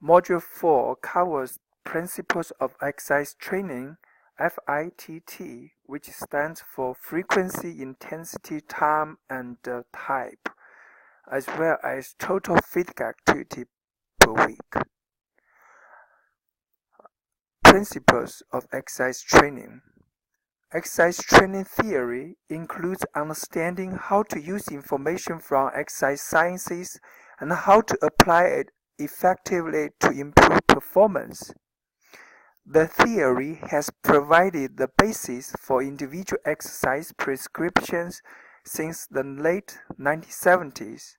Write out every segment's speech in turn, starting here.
Module 4 covers Principles of Exercise Training, FITT, which stands for Frequency, Intensity, Time, and Type, as well as Total Physical Activity per week. Principles of Exercise Training. Exercise training theory includes understanding how to use information from exercise sciences and how to apply it effectively to improve performance. The theory has provided the basis for individual exercise prescriptions since the late 1970s.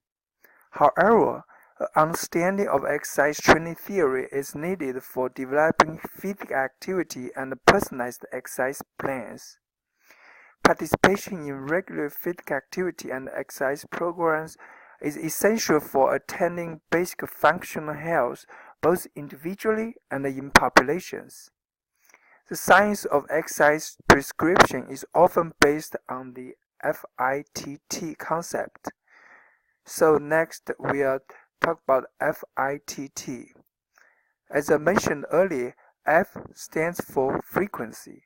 However, an understanding of exercise training theory is needed for developing physical activity and personalized exercise plans. Participation in regular physical activity and exercise programs is essential for attaining basic functional health both individually and in populations. The science of exercise prescription is often based on the FITT concept. So next we'll talk about FITT. As I mentioned earlier, F stands for frequency,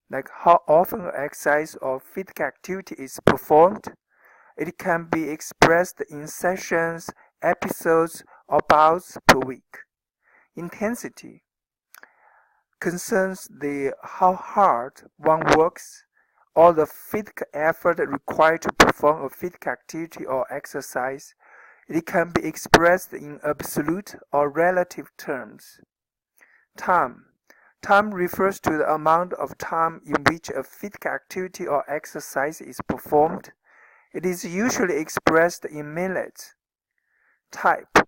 like how often an exercise or physical activity is performed. It can be expressed in sessions, episodes, or bouts per week. Intensity concerns how hard one works or the physical effort required to perform a physical activity or exercise. It can be expressed in absolute or relative terms. Time refers to the amount of time in which a physical activity or exercise is performed. It is usually expressed in minutes. Type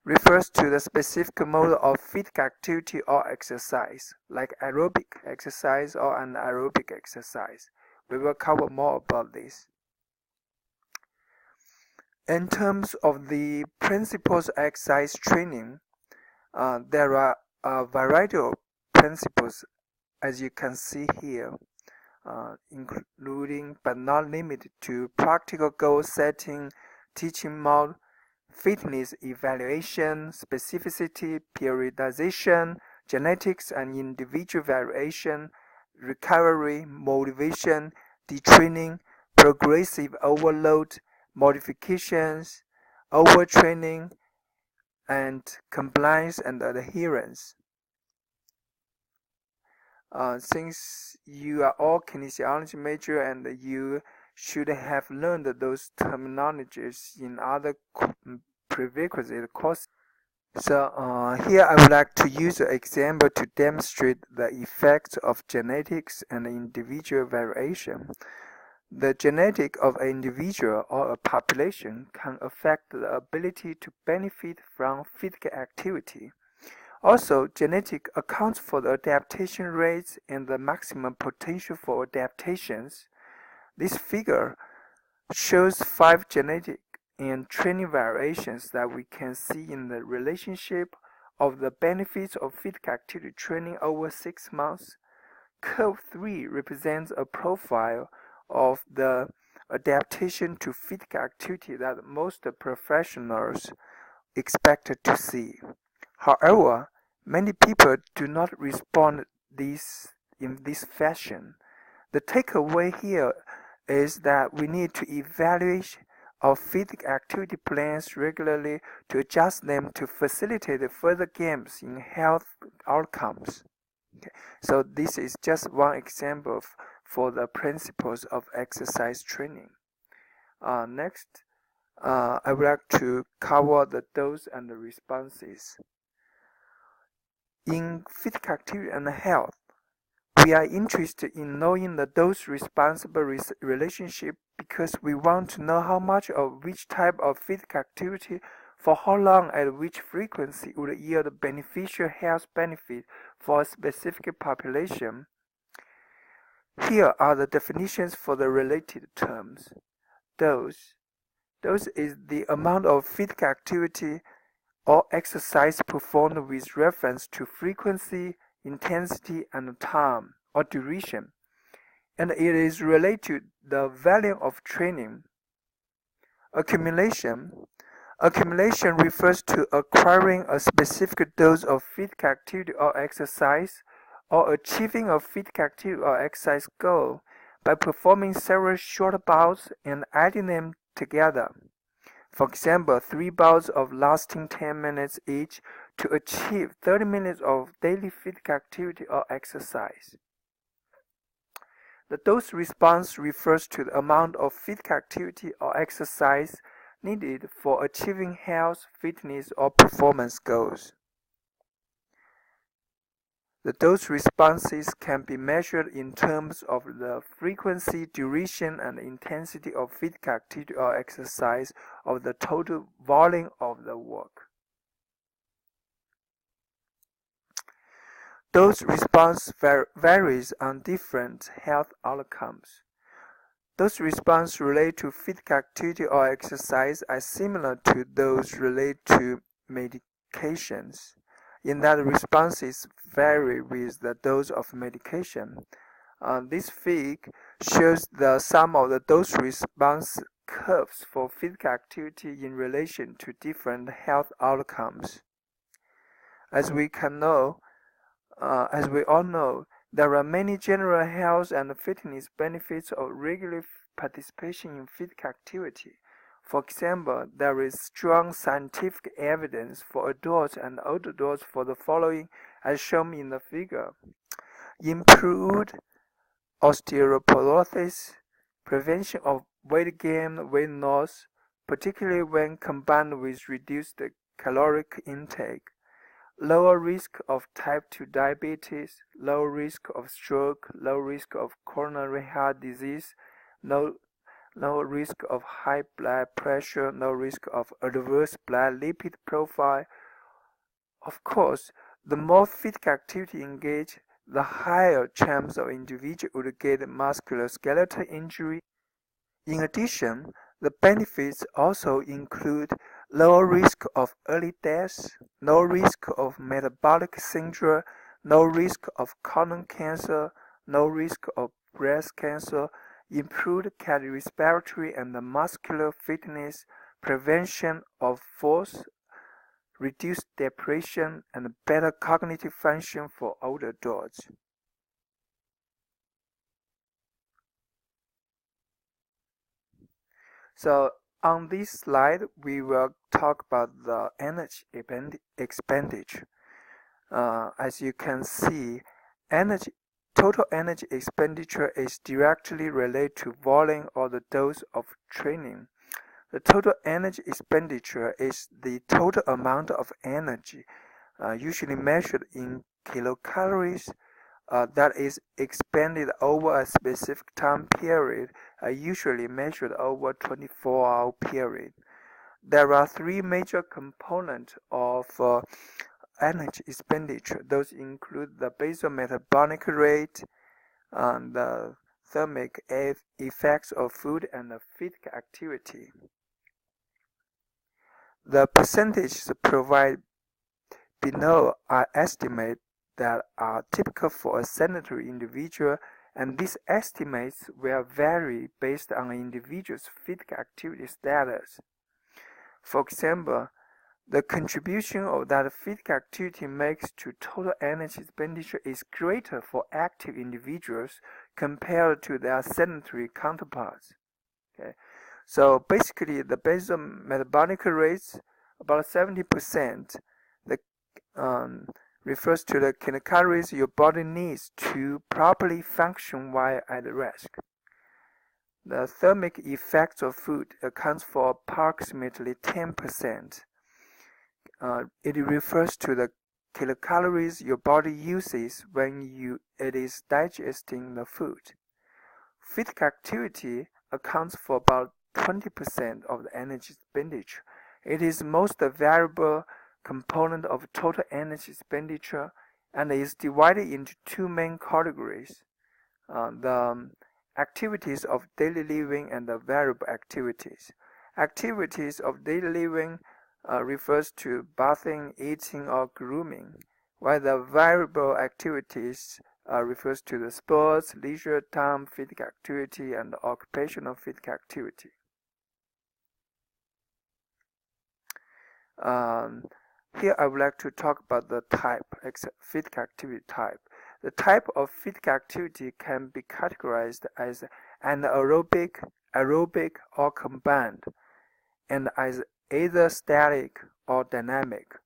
refers to the specific mode of physical activity or exercise, like aerobic exercise or anaerobic exercise. We will cover more about this. In terms of the principles of exercise training, there are a variety of principles, as you can see here, including but not limited to practical goal setting, teaching mode, fitness evaluation, specificity, periodization, genetics and individual variation, recovery, motivation, detraining, progressive overload, modifications, overtraining, and compliance and adherence. Since you are all kinesiology major and you should have learned those terminologies in other prerequisite courses. So here I would like to use an example to demonstrate the effects of genetics and individual variation. The genetic of an individual or a population can affect the ability to benefit from physical activity. Also, genetic accounts for the adaptation rates and the maximum potential for adaptations. This figure shows 5 genetic and training variations that we can see in the relationship of the benefits of physical activity training over 6 months. Curve 3 represents a profile of the adaptation to physical activity that most professionals expect to see. However, many people do not respond in this fashion. The takeaway here is that we need to evaluate our physical activity plans regularly to adjust them to facilitate further gains in health outcomes. Okay. So this is just one example for the principles of exercise training. Next, I would like to cover the dose and the responses. In physical activity and health, we are interested in knowing the dose-response relationship because we want to know how much of which type of physical activity for how long at which frequency would yield beneficial health benefit for a specific population. Here are the definitions for the related terms. Dose is the amount of physical activity or exercise performed with reference to frequency, intensity, and time or duration, and it is related to the value of training. Accumulation Accumulation refers to acquiring a specific dose of physical activity or exercise, or achieving a physical activity or exercise goal by performing several short bouts and adding them together. For example, 3 bouts of lasting 10 minutes each to achieve 30 minutes of daily physical activity or exercise. The dose response refers to the amount of physical activity or exercise needed for achieving health, fitness, or performance goals. The dose responses can be measured in terms of the frequency, duration, and intensity of physical activity or exercise of the total volume of the work. Dose response varies on different health outcomes. Those responses related to physical activity or exercise are similar to those related to medications, in that responses vary with the dose of medication. This figure shows the sum of the dose response curves for physical activity in relation to different health outcomes. As we all know, there are many general health and fitness benefits of regular participation in physical activity. For example, there is strong scientific evidence for adults and older adults for the following as shown in the figure: improved osteoporosis, prevention of weight gain, weight loss, particularly when combined with reduced caloric intake, lower risk of type 2 diabetes, low risk of stroke, low risk of coronary heart disease, no risk of high blood pressure, no risk of adverse blood lipid profile. Of course, the more physical activity engaged, the higher chance of individual would get musculoskeletal injury. In addition, the benefits also include lower risk of early death, no risk of metabolic syndrome, no risk of colon cancer, no risk of breast cancer, improved cardiorespiratory and muscular fitness, prevention of falls, reduced depression, and better cognitive function for older adults. So on this slide, we will talk about the energy expenditure. As you can see, total energy expenditure is directly related to volume or the dose of training. The total energy expenditure is the total amount of energy, usually measured in kilocalories, that is expended over a specific time period, usually measured over a 24-hour period. There are 3 major components of energy expenditure. Those include the basal metabolic rate, the thermic effects of food, and the physical activity. The percentages provided below are estimates that are typical for a sedentary individual, and these estimates will vary based on an individual's physical activity status. For example, the contribution of that physical activity makes to total energy expenditure is greater for active individuals compared to their sedentary counterparts. Okay. So basically, the basal metabolic rates, about 70%, refers to the kilocalories your body needs to properly function while at rest. The thermic effects of food accounts for approximately 10%. It refers to the kilocalories your body uses when it is digesting the food. Physical activity accounts for about 20% of the energy expenditure. It is the most variable component of total energy expenditure and is divided into 2 main categories: the activities of daily living and the variable activities. Activities of daily living refers to bathing, eating, or grooming, while the variable activities refers to the sports, leisure time, physical activity, and occupational physical activity. Here I would like to talk about the type, physical activity type. The type of physical activity can be categorized as anaerobic, aerobic, or combined, and as either static or dynamic.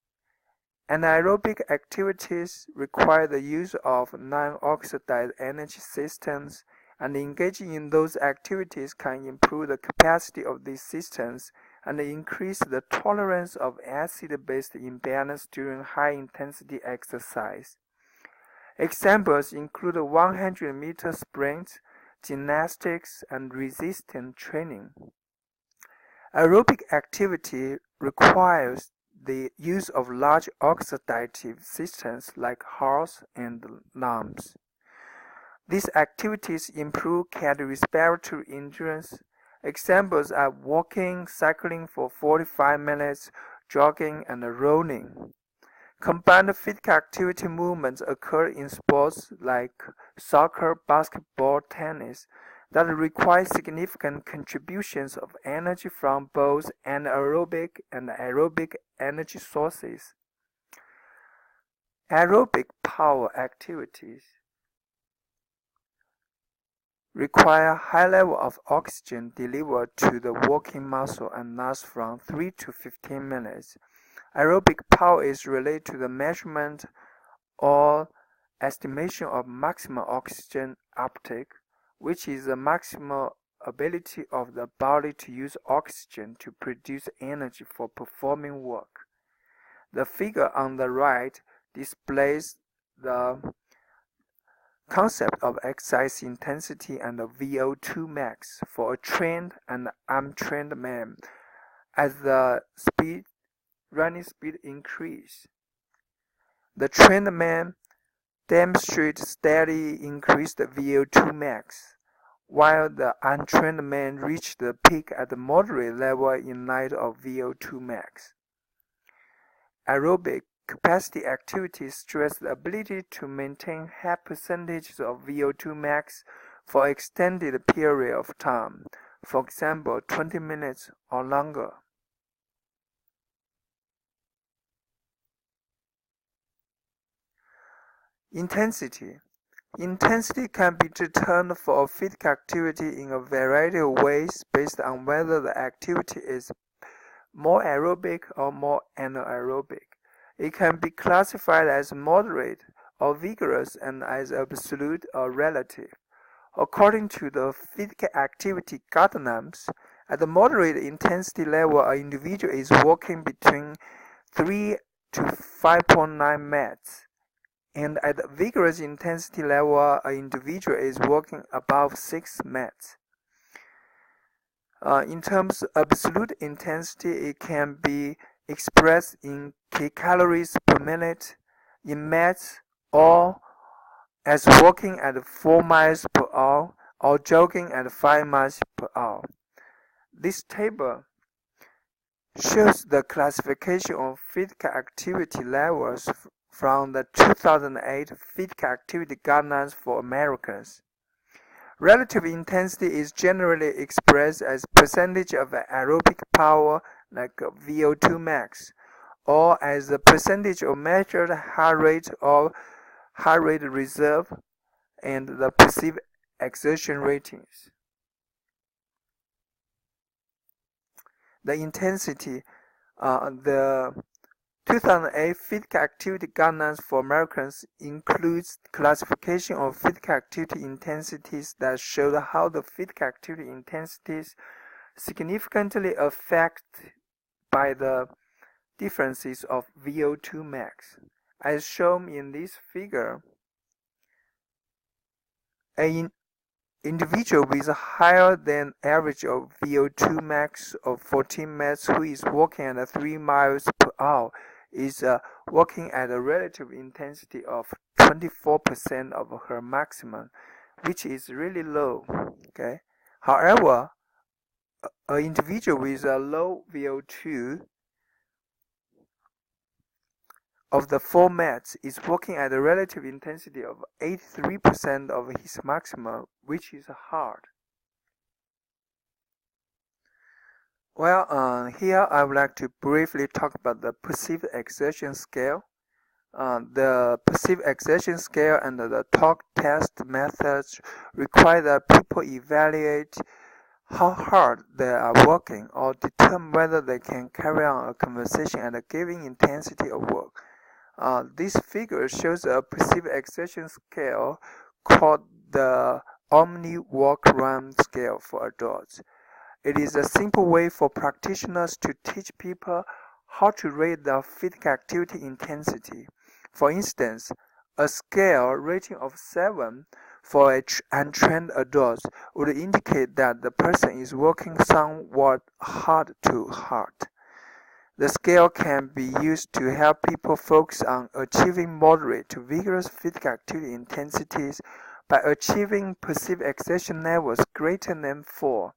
Anaerobic activities require the use of non-oxidized energy systems, and engaging in those activities can improve the capacity of these systems and increase the tolerance of acid-base imbalance during high-intensity exercise. Examples include 100-meter sprints, gymnastics, and resistance training. Aerobic activity requires the use of large oxidative systems like hearts and lungs. These activities improve cardiorespiratory endurance. Examples are walking, cycling for 45 minutes, jogging, and rowing. Combined physical activity movements occur in sports like soccer, basketball, tennis that require significant contributions of energy from both anaerobic and aerobic energy sources. Aerobic power activities require high level of oxygen delivered to the walking muscle and last from 3 to 15 minutes. Aerobic power is related to the measurement or estimation of maximum oxygen uptake, which is the maximal ability of the body to use oxygen to produce energy for performing work. The figure on the right displays the concept of exercise intensity and the VO2 max for a trained and untrained man. As the running speed increase, the trained man demonstrates steady increased VO2 max, while the untrained man reached the peak at a moderate level in light of VO2 max. Aerobic capacity activities stress the ability to maintain high percentages of VO2 max for extended period of time, for example 20 minutes or longer. Intensity. Intensity can be determined for a physical activity in a variety of ways based on whether the activity is more aerobic or more anaerobic. It can be classified as moderate or vigorous and as absolute or relative. According to the physical activity guidelines, at the moderate intensity level, an individual is walking between 3 to 5.9 meters. And at the vigorous intensity level, an individual is walking above 6 meters. In terms of absolute intensity, it can be expressed in kilocalories per minute, in meters, or as walking at 4 miles per hour or jogging at 5 miles per hour. This table shows the classification of physical activity levels from the 2008 Physical Activity Guidelines for Americans. Relative intensity is generally expressed as percentage of aerobic power like VO2 max, or as the percentage of measured heart rate or heart rate reserve and the perceived exertion ratings. The intensity, the 2008 Physical Activity Guidelines for Americans includes classification of physical activity intensities that show how the physical activity intensities significantly affected by the differences of VO2 max. As shown in this figure, an individual with a higher than average of VO2 max of 14 meters who is walking at 3 miles per hour is walking at a relative intensity of 24% of her maximum, which is really low. Okay. However, an individual with a low VO2 of the 4 meters is walking at a relative intensity of 83% of his maximum, which is hard. Well, here I would like to briefly talk about the perceived exertion scale. The perceived exertion scale and the talk test methods require that people evaluate how hard they are working or determine whether they can carry on a conversation at a given intensity of work. This figure shows a perceived exertion scale called the Omni Walk-Run scale for adults. It is a simple way for practitioners to teach people how to rate their physical activity intensity. For instance, a scale rating of 7 for untrained adults would indicate that the person is working somewhat hard to hard. The scale can be used to help people focus on achieving moderate to vigorous physical activity intensities by achieving perceived exertion levels greater than 4.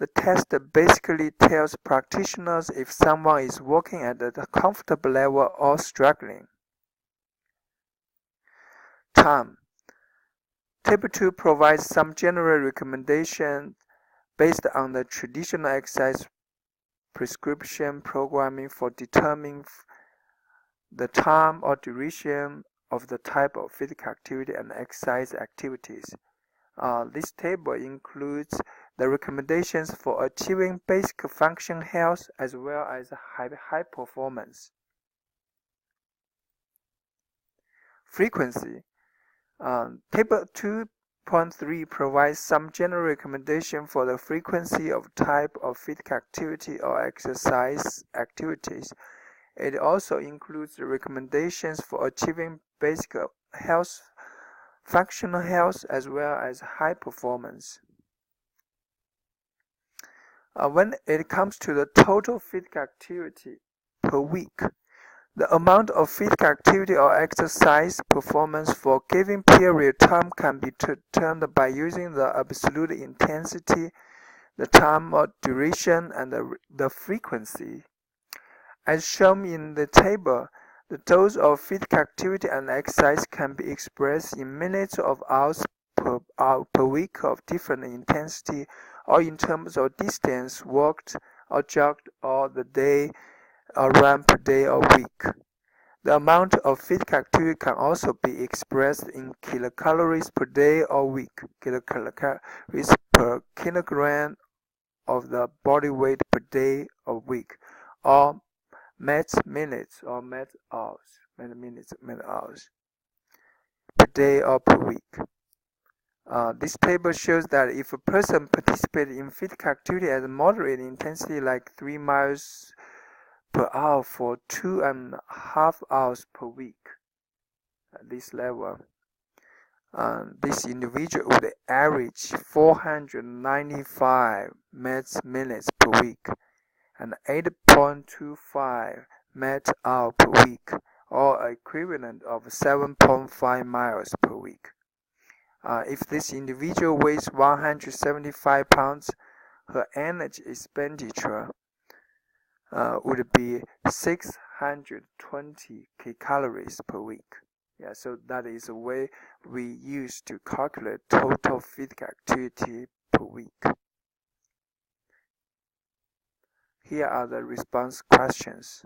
The test basically tells practitioners if someone is working at a comfortable level or struggling. Time. Table 2 provides some general recommendations based on the traditional exercise prescription programming for determining the time or duration of the type of physical activity and exercise activities. This table includes the recommendations for achieving basic function health as well as high performance. Frequency. Table 2.3 provides some general recommendation for the frequency of type of physical activity or exercise activities. It also includes the recommendations for achieving basic health, functional health, as well as high performance. When it comes to the total physical activity per week, the amount of physical activity or exercise performance for a given period of time can be determined by using the absolute intensity, the time or duration, and the frequency. As shown in the table, the dose of physical activity and exercise can be expressed in minutes of hours per week of different intensity, or in terms of distance walked or jogged or the day or run per day or week. The amount of physical activity can also be expressed in kilocalories per day or week, kilocalories per kilogram of the body weight per day or week, or met minutes or met hours per day or per week. This table shows that if a person participates in physical activity at a moderate intensity like 3 miles per hour for 2.5 hours per week, at this level, this individual would average 495 minutes per week and 8.25 met hour per week, or equivalent of 7.5 miles per week. If this individual weighs 175 pounds, her energy expenditure would be 620 kilocalories per week. So that is a way we use to calculate total physical activity per week. Here are the response questions.